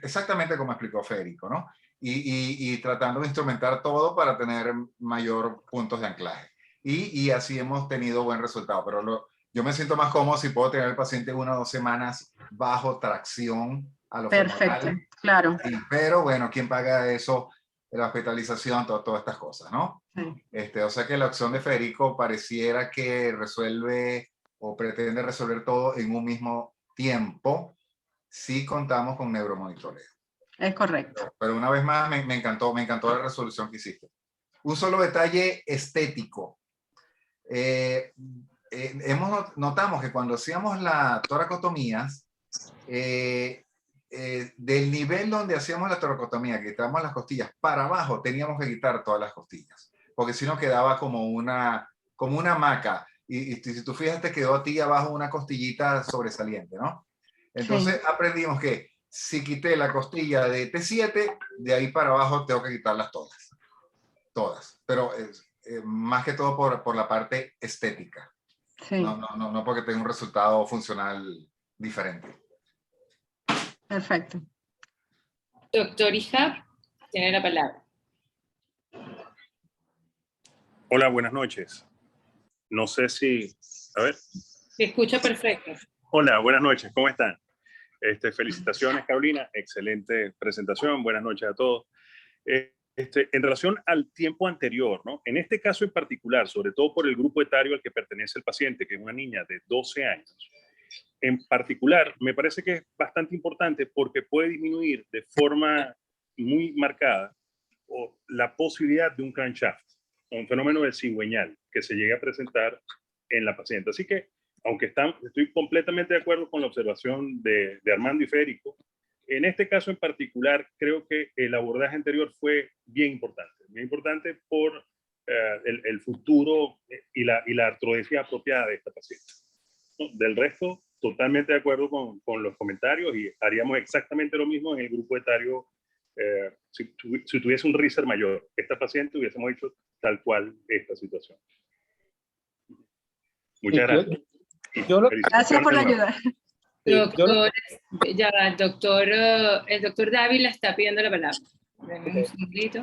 Speaker 6: exactamente como explicó Federico, ¿no? Y tratando de instrumentar todo para tener mayor puntos de anclaje. Y así hemos tenido buen resultado, pero yo me siento más cómodo si puedo tener al paciente 1 o 2 semanas bajo tracción a lo
Speaker 2: perfecto,
Speaker 6: femoral.
Speaker 2: claro.
Speaker 6: Sí, pero bueno, ¿quién paga eso? La hospitalización, todas estas cosas, ¿no? Sí. O sea que la opción de Federico pareciera que resuelve o pretende resolver todo en un mismo tiempo si contamos con neuromonitoreo.
Speaker 2: Es correcto.
Speaker 6: Pero una vez más me encantó la resolución que hiciste. Un solo detalle estético. Notamos que cuando hacíamos las toracotomías, del nivel donde hacíamos la toracotomía, que quitábamos las costillas, para abajo teníamos que quitar todas las costillas, porque si no quedaba como una hamaca, y si tú fijas te quedó a ti abajo una costillita sobresaliente, ¿no? Entonces aprendimos que si quité la costilla de T7, de ahí para abajo tengo que quitarlas todas, pero más que todo por la parte estética. Sí. No porque tenga un resultado funcional diferente.
Speaker 2: Perfecto.
Speaker 3: Doctor Ihab, tiene la palabra.
Speaker 7: Hola, buenas noches. No sé si... A ver.
Speaker 3: Se escucha perfecto.
Speaker 7: Hola, buenas noches. ¿Cómo están? Felicitaciones, Carolina. Excelente presentación. Buenas noches a todos. En relación al tiempo anterior, ¿no? En este caso en particular, sobre todo por el grupo etario al que pertenece el paciente, que es una niña de 12 años, en particular, me parece que es bastante importante porque puede disminuir de forma muy marcada la posibilidad de un crankshaft, un fenómeno del cigüeñal que se llegue a presentar en la paciente. Así que, aunque estoy completamente de acuerdo con la observación de Armando y Federico, en este caso en particular, creo que el abordaje anterior fue bien importante por el futuro y la artrodesia apropiada de esta paciente. ¿No? Del resto, totalmente de acuerdo con los comentarios y haríamos exactamente lo mismo en el grupo etario si tuviese un RISER mayor. Esta paciente hubiésemos hecho tal cual esta situación. Muchas gracias.
Speaker 2: Gracias por la ayuda.
Speaker 3: Doctor, ya el doctor Dávila está pidiendo la palabra. Denme un segundito.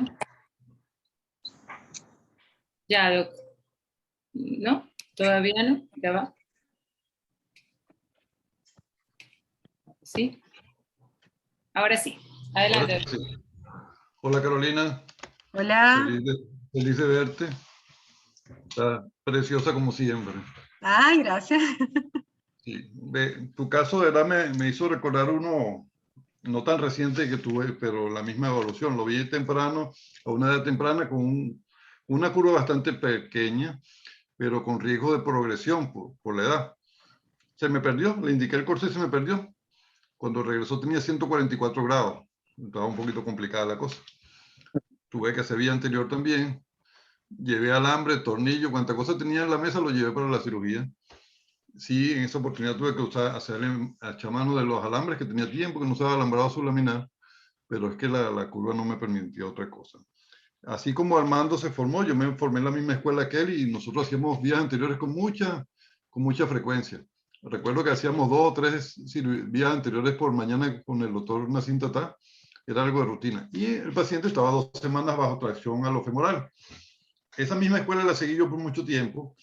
Speaker 3: Ya, doctor. ¿No? ¿Todavía no? Ya va. ¿Sí? Ahora sí. Adelante.
Speaker 8: Sí. Hola, Carolina.
Speaker 2: Hola.
Speaker 8: Feliz de verte. Está preciosa como siempre.
Speaker 2: Ay, gracias.
Speaker 8: Sí. Tu caso de verdad me hizo recordar uno no tan reciente que tuve, pero la misma evolución. Lo vi temprano, a una edad temprana, con una curva bastante pequeña, pero con riesgo de progresión por la edad. Se me perdió, le indiqué el corsé y se me perdió. Cuando regresó tenía 144 grados. Estaba un poquito complicada la cosa. Tuve que hacer vía anterior también. Llevé alambre, tornillo, cuanta cosa tenía en la mesa lo llevé para la cirugía. Sí, en esa oportunidad tuve que hacerle a mano de los alambres que tenía tiempo, que no usaba alambrado sublaminar. pero es que la curva no me permitía otra cosa. Así como Armando se formó, yo me formé en la misma escuela que él y nosotros hacíamos días anteriores con mucha frecuencia. Recuerdo que hacíamos 2 o 3 días anteriores por mañana con el doctor Nassim Tatá, era algo de rutina. Y el paciente estaba 2 semanas bajo tracción alofemoral. Esa misma escuela la seguí yo por mucho tiempo,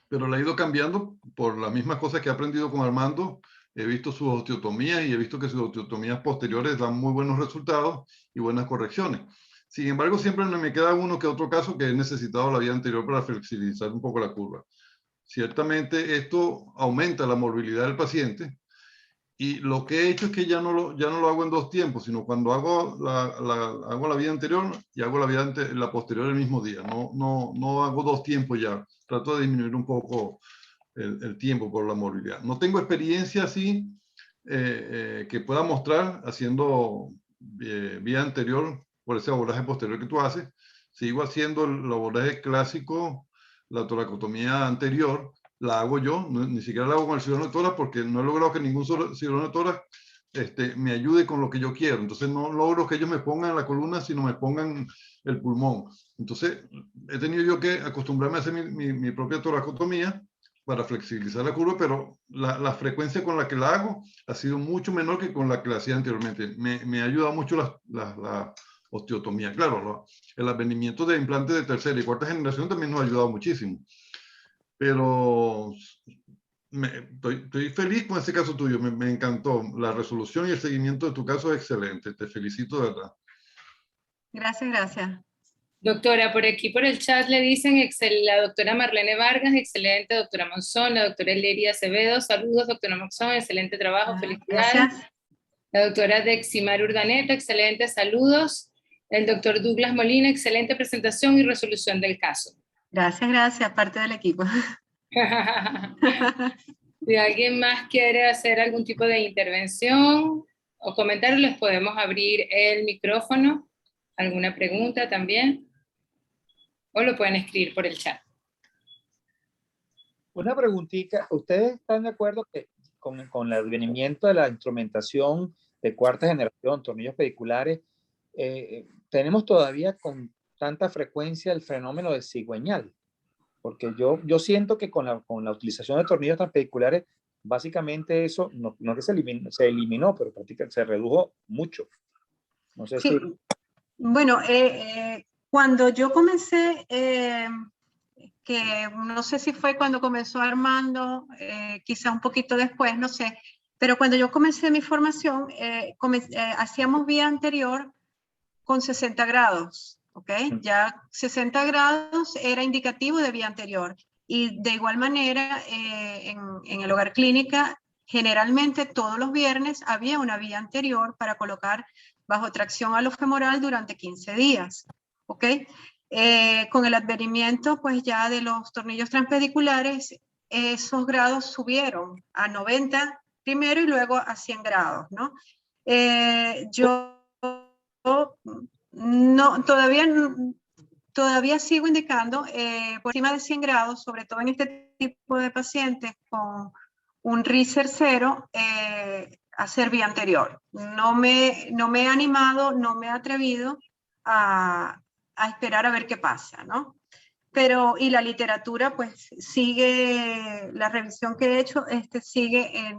Speaker 8: pero la he ido cambiando por las mismas cosas que he aprendido con Armando. He visto sus osteotomías y he visto que sus osteotomías posteriores dan muy buenos resultados y buenas correcciones. Sin embargo, siempre me queda uno que otro caso que he necesitado la vía anterior para flexibilizar un poco la curva. Ciertamente esto aumenta la morbilidad del paciente y lo que he hecho es que ya no lo hago en 2 tiempos, sino cuando hago la vía anterior y hago la posterior el mismo día. No hago 2 tiempos ya. Trato de disminuir un poco el tiempo por la morbilidad. No tengo experiencia así que pueda mostrar haciendo vía anterior por ese abordaje posterior que tú haces. Sigo haciendo el abordaje clásico, la toracotomía anterior, la hago yo, ni siquiera la hago con el cirujano de tórax porque no he logrado que ningún cirujano de tórax me ayude con lo que yo quiero. Entonces no logro que ellos me pongan la columna, sino me pongan el pulmón. Entonces he tenido yo que acostumbrarme a hacer mi propia toracotomía para flexibilizar la curva, pero la frecuencia con la que la hago ha sido mucho menor que con la que la hacía anteriormente. Me ha ayudado mucho la osteotomía. Claro, el advenimiento de implantes de tercera y cuarta generación también nos ha ayudado muchísimo. Pero estoy feliz con este caso tuyo, me encantó. La resolución y el seguimiento de tu caso es excelente. Te felicito de verdad.
Speaker 2: Gracias.
Speaker 3: Doctora, por aquí por el chat le dicen la doctora Marlene Vargas, excelente, doctora Monzón, la doctora Leria Acevedo, saludos, doctora Monzón, excelente trabajo, felicidades.
Speaker 2: Gracias.
Speaker 3: La doctora Deximar Urdaneta, excelente, saludos. El doctor Douglas Molina, excelente presentación y resolución del caso.
Speaker 2: Gracias, parte del equipo.
Speaker 3: Si alguien más quiere hacer algún tipo de intervención o comentario, les podemos abrir el micrófono. ¿Alguna pregunta también? O lo pueden escribir por el chat.
Speaker 1: Una preguntita, ¿ustedes están de acuerdo que con el advenimiento de la instrumentación de cuarta generación, tornillos pediculares, tenemos todavía con tanta frecuencia el fenómeno de cigüeñal? Porque yo siento que con la utilización de tornillos transpediculares, básicamente eso, no que se eliminó, pero prácticamente se redujo mucho. No sé
Speaker 2: sí.
Speaker 1: si...
Speaker 2: Bueno, cuando yo comencé, que no sé si fue cuando comenzó Armando, quizá un poquito después, no sé, pero cuando yo comencé mi formación, hacíamos vía anterior con 60 grados, ¿ok? Ya 60 grados era indicativo de vía anterior. Y de igual manera, en el hogar clínica, generalmente todos los viernes había una vía anterior para colocar bajo tracción alofemoral durante 15 días, ¿ok? Con el advenimiento, pues ya de los tornillos transpediculares, esos grados subieron a 90 primero y luego a 100 grados, ¿no? No, todavía sigo indicando por encima de 100 grados, sobre todo en este tipo de pacientes con un RISER 0, hacer vía anterior. No me he animado, no me he atrevido a esperar a ver qué pasa, ¿no? Pero, y la literatura, pues, sigue, la revisión que he hecho, sigue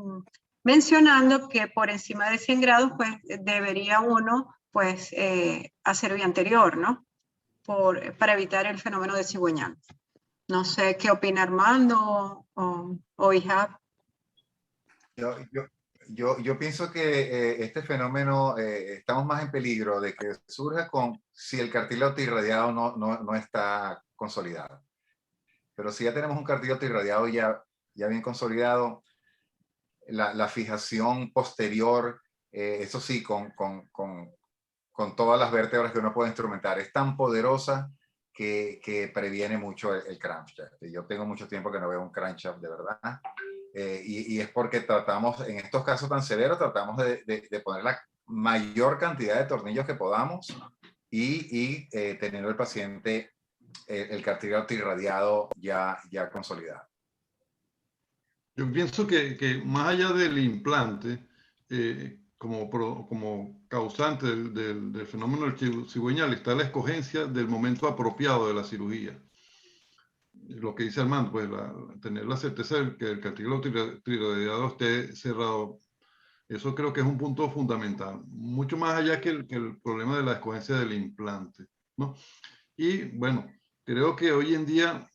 Speaker 2: mencionando que por encima de 100 grados, pues, debería uno, pues, hacer vía anterior, ¿no? Para evitar el fenómeno de cigüeñal. No sé qué opina Armando o Ihab.
Speaker 6: Yo pienso que este fenómeno estamos más en peligro de que surja si el cartílago irradiado no está consolidado. Pero si ya tenemos un cartílago irradiado ya bien consolidado, la fijación posterior, eso sí, con todas las vértebras que uno puede instrumentar, es tan poderosa que previene mucho el crankshaft. Yo tengo mucho tiempo que no veo un crankshaft de verdad. Y es porque tratamos, en estos casos tan severos, tratamos de poner la mayor cantidad de tornillos que podamos y teniendo el paciente el cartílago irradiado ya consolidado.
Speaker 8: Yo pienso que más allá del implante, como causante del fenómeno del cigüeñal está la escogencia del momento apropiado de la cirugía. Lo que dice Armando, pues tener la certeza de que el cartílago tiroideado esté cerrado, eso creo que es un punto fundamental, mucho más allá que el problema de la escogencia del implante, ¿no? Y bueno, creo que hoy en día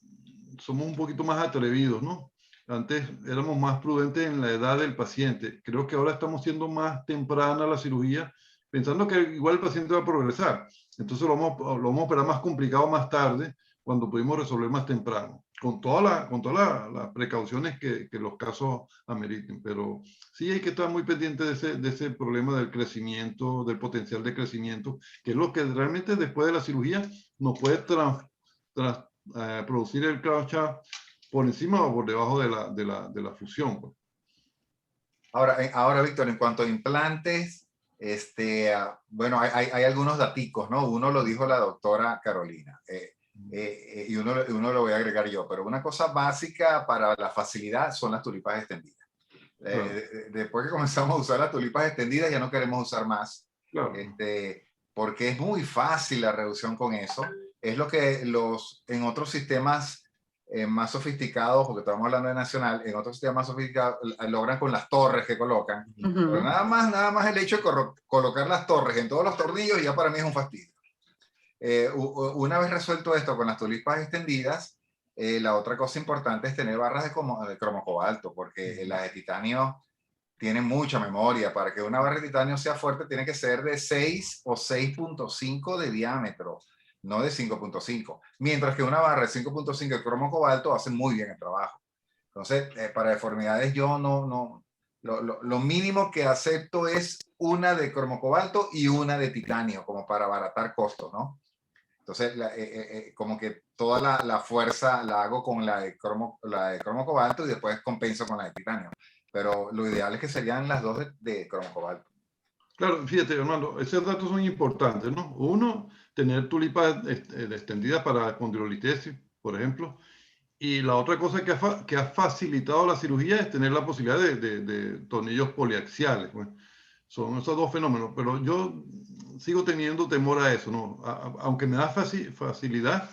Speaker 8: somos un poquito más atrevidos, ¿no? Antes éramos más prudentes en la edad del paciente. Creo que ahora estamos siendo más temprana la cirugía, pensando que igual el paciente va a progresar. Entonces lo vamos a operar más complicado más tarde, cuando pudimos resolver más temprano, con todas las precauciones que los casos ameriten. Pero sí hay que estar muy pendiente de ese problema del crecimiento, del potencial de crecimiento, que es lo que realmente después de la cirugía nos puede producir el crowd por encima o por debajo de la fusión. Pues.
Speaker 6: Ahora, Víctor, en cuanto a implantes, bueno, hay algunos daticos, ¿no? Uno lo dijo la doctora Carolina, y uno lo voy a agregar yo, pero una cosa básica para la facilidad son las tulipas extendidas. Claro. Después que comenzamos a usar las tulipas extendidas, ya no queremos usar más, claro. Porque es muy fácil la reducción con eso. Es lo que en otros sistemas más sofisticados, porque estamos hablando de Nacional, en otros sistemas más sofisticados logran con las torres que colocan. Pero nada más el hecho de colocar las torres en todos los tornillos ya para mí es un fastidio. Una vez resuelto esto con las tulipas extendidas, la otra cosa importante es tener barras de cromo cobalto, porque las de titanio tienen mucha memoria. Para que una barra de titanio sea fuerte tiene que ser de 6 o 6.5 de diámetro, no de 5.5, mientras que una barra de 5.5 de cromo cobalto hace muy bien el trabajo. Entonces, para deformidades yo lo mínimo que acepto es una de cromo cobalto y una de titanio, como para abaratar costos, ¿no? Entonces, como que toda la fuerza la hago con la de cromo cobalto y después compenso con la de titanio. Pero lo ideal es que serían las dos de cromo cobalto.
Speaker 8: Claro, fíjate, Armando, esos datos son importantes, ¿no? Uno, tener tulipas extendidas para condilolitesis, por ejemplo. Y la otra cosa que ha facilitado la cirugía es tener la posibilidad de tornillos poliaxiales. Pues. Son esos dos fenómenos, pero yo sigo teniendo temor a eso, ¿no? Aunque me da facilidad,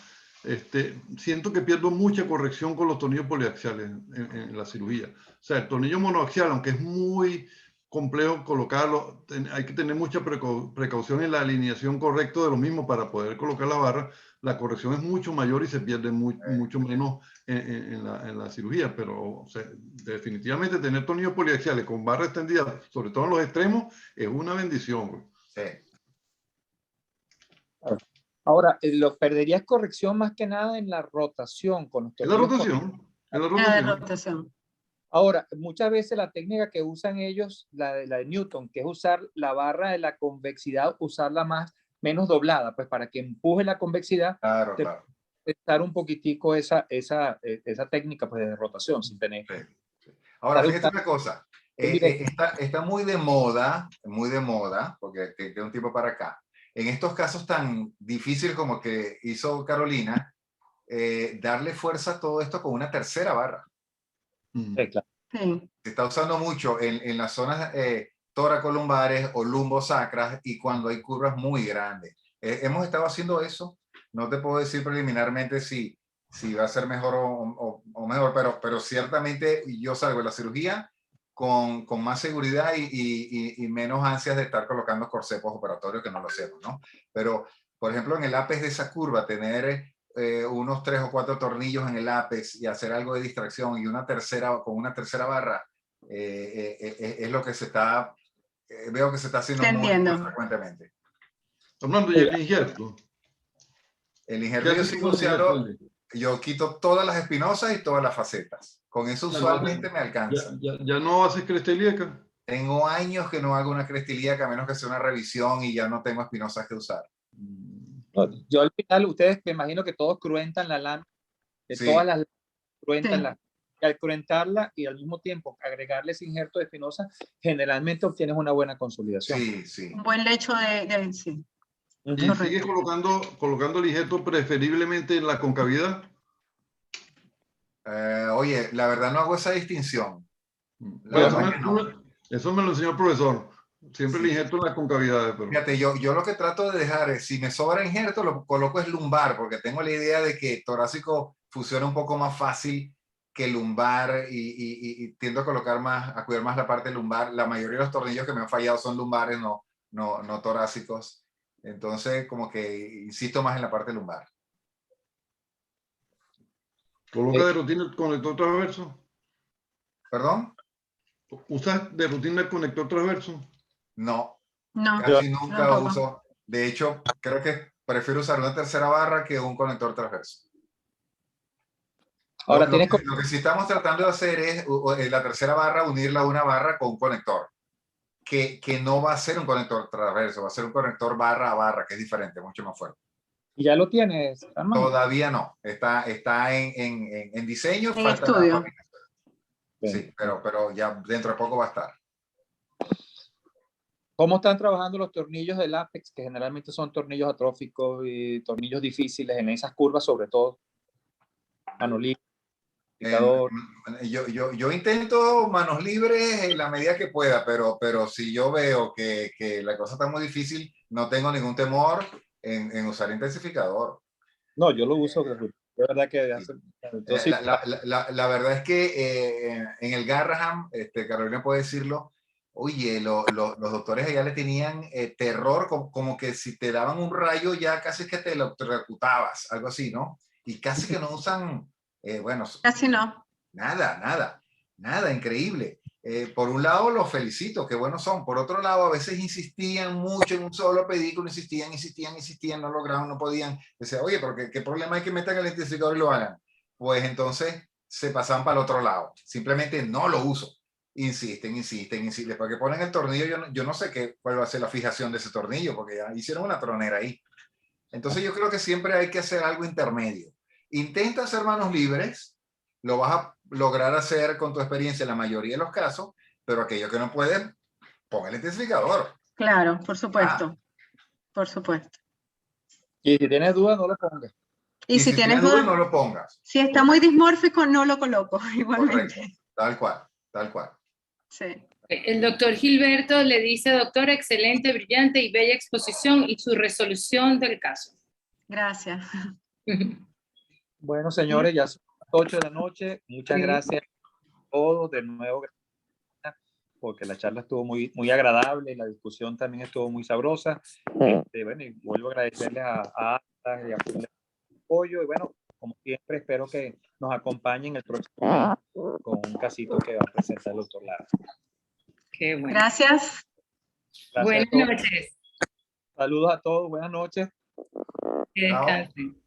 Speaker 8: siento que pierdo mucha corrección con los tornillos poliaxiales en la cirugía. O sea, el tornillo monoaxial, aunque es muy complejo colocarlo, hay que tener mucha precaución en la alineación correcta de lo mismo para poder colocar la barra. La corrección es mucho mayor y se pierde mucho menos en la cirugía, pero o sea, definitivamente tener tornillos poliaxiales con barra extendida, sobre todo en los extremos, es una bendición.
Speaker 6: Sí.
Speaker 1: Ahora, lo perderías corrección más que nada en la rotación. Con los tornillos
Speaker 8: la rotación.
Speaker 1: Ahora, muchas veces la técnica que usan ellos, la de Newton, que es usar la barra de la convexidad, usarla menos doblada, pues para que empuje la convexidad.
Speaker 6: Claro.
Speaker 1: Estar un poquitico esa técnica pues, de rotación sin tener.
Speaker 6: Sí. Ahora, fíjate una cosa. Está muy de moda, porque de un tiempo para acá, en estos casos tan difíciles como que hizo Carolina, darle fuerza a todo esto con una tercera barra.
Speaker 1: Sí, claro.
Speaker 4: Sí.
Speaker 6: Se está usando mucho en las zonas toracolumbares o lumbosacras y cuando hay curvas muy grandes. Hemos estado haciendo eso. No te puedo decir preliminarmente si va a ser mejor o mejor, pero ciertamente yo salgo de la cirugía con más seguridad y menos ansias de estar colocando corsés operatorios que no lo hacemos, ¿no? Pero, por ejemplo, en el ápex de esa curva, tener unos 3 o 4 tornillos en el ápex y hacer algo de distracción y con una tercera barra es lo que veo que se está haciendo muy frecuentemente.
Speaker 8: Hablando y el injerto.
Speaker 6: El injerto yo sigo usando, yo quito todas las espinosas y todas las facetas. Con eso usualmente me alcanza.
Speaker 8: ¿Ya no haces cresta ilíaca?
Speaker 6: Tengo años que no hago una cresta ilíaca, a menos que sea una revisión y ya no tengo espinosas que usar.
Speaker 1: Yo al final, ustedes me imagino que todos cruentan la lámina,
Speaker 6: sí.
Speaker 1: Todas las cruentan y al cruentarla y al mismo tiempo agregarle ese injerto de espinosa, generalmente obtienes una buena consolidación.
Speaker 6: Sí.
Speaker 2: Un buen lecho de sí.
Speaker 8: ¿Y sigues colocando el injerto preferiblemente en la concavidad?
Speaker 6: Oye, la verdad no hago esa distinción.
Speaker 8: Eso me lo enseñó el profesor. Siempre
Speaker 6: Sí.
Speaker 8: le injerto en las concavidades, pero
Speaker 6: Fíjate, yo lo que trato de dejar es, si me sobra injerto, lo coloco es lumbar, porque tengo la idea de que torácico funciona un poco más fácil que lumbar y tiendo a colocar más, a cuidar más la parte lumbar. La mayoría de los tornillos que me han fallado son lumbares, no torácicos. Entonces, como que insisto más en la parte lumbar.
Speaker 8: coloca de rutina el conector transverso.
Speaker 6: ¿Perdón?
Speaker 8: ¿Usas de rutina el conector transverso?
Speaker 6: No,
Speaker 2: No,
Speaker 6: casi nunca
Speaker 2: tampoco.
Speaker 6: uso. De hecho, creo que prefiero usar una tercera barra que un conector transverso.
Speaker 1: Ahora
Speaker 6: Lo
Speaker 1: tienes
Speaker 6: que sí estamos tratando de hacer es la tercera barra, unirla a una barra con un conector, que no va a ser un conector transverso, va a ser un conector barra a barra, que es diferente, mucho más fuerte.
Speaker 1: ya lo tienes, Armando.
Speaker 6: Todavía no, está en diseño,
Speaker 2: En
Speaker 6: falta
Speaker 2: estudio.
Speaker 6: la fabricación. Sí, pero ya dentro de poco va a estar.
Speaker 1: ¿Cómo están trabajando los tornillos del Apex, que generalmente son tornillos atróficos y tornillos difíciles en esas curvas, sobre todo? Mano libre, indicador.
Speaker 6: Yo intento manos libres en la medida que pueda, pero si yo veo que la cosa está muy difícil, no tengo ningún temor en usar intensificador.
Speaker 1: No, yo lo uso, de verdad que hace, yo sí,
Speaker 6: La verdad es que en el Garraham, Carolina puede decirlo, oye, los doctores allá le tenían terror, como que si te daban un rayo ya casi que te lo electrocutabas, algo así, ¿no? Y casi que no usan, bueno,
Speaker 2: Casi no.
Speaker 6: nada, increíble. Por un lado los felicito, qué buenos son. Por otro lado, a veces insistían mucho en un solo pedículo, insistían, no lograban, no podían. Decía, oye, pero ¿qué problema hay que metan el intensificador y lo hagan? Pues entonces se pasan para el otro lado. Simplemente no lo uso. Insisten. Después que ponen el tornillo, yo no sé cuál va a ser la fijación de ese tornillo, porque ya hicieron una tronera ahí. Entonces yo creo que siempre hay que hacer algo intermedio. Intenta hacer manos libres, lo vas a lograr hacer con tu experiencia en la mayoría de los casos, pero aquello que no puedes, pon el intensificador.
Speaker 2: Claro, por supuesto. Por supuesto.
Speaker 1: y si tienes dudas, no lo pongas.
Speaker 2: Y si tienes dudas,
Speaker 6: no lo pongas.
Speaker 2: si está muy dismórfico, no lo coloco igualmente.
Speaker 6: Correcto, tal cual.
Speaker 2: Sí.
Speaker 3: El doctor Gilberto le dice, doctora, excelente, brillante y bella exposición y su resolución del caso.
Speaker 2: Gracias.
Speaker 1: Bueno, señores, ya son las 8 de la noche. Muchas
Speaker 3: Sí.
Speaker 1: gracias a todos. De nuevo, gracias, porque la charla estuvo muy, muy agradable y la discusión también estuvo muy sabrosa. Bueno, y vuelvo a agradecerles a Atlas y a Full apoyo. Y bueno, como siempre, espero que nos acompañen el próximo año con un casito que va a presentar el doctor Lara.
Speaker 3: Qué bueno.
Speaker 2: Gracias.
Speaker 1: Gracias
Speaker 3: Buenas
Speaker 1: a todos.
Speaker 3: noches.
Speaker 1: Saludos a todos. Buenas noches.
Speaker 3: Que descansen.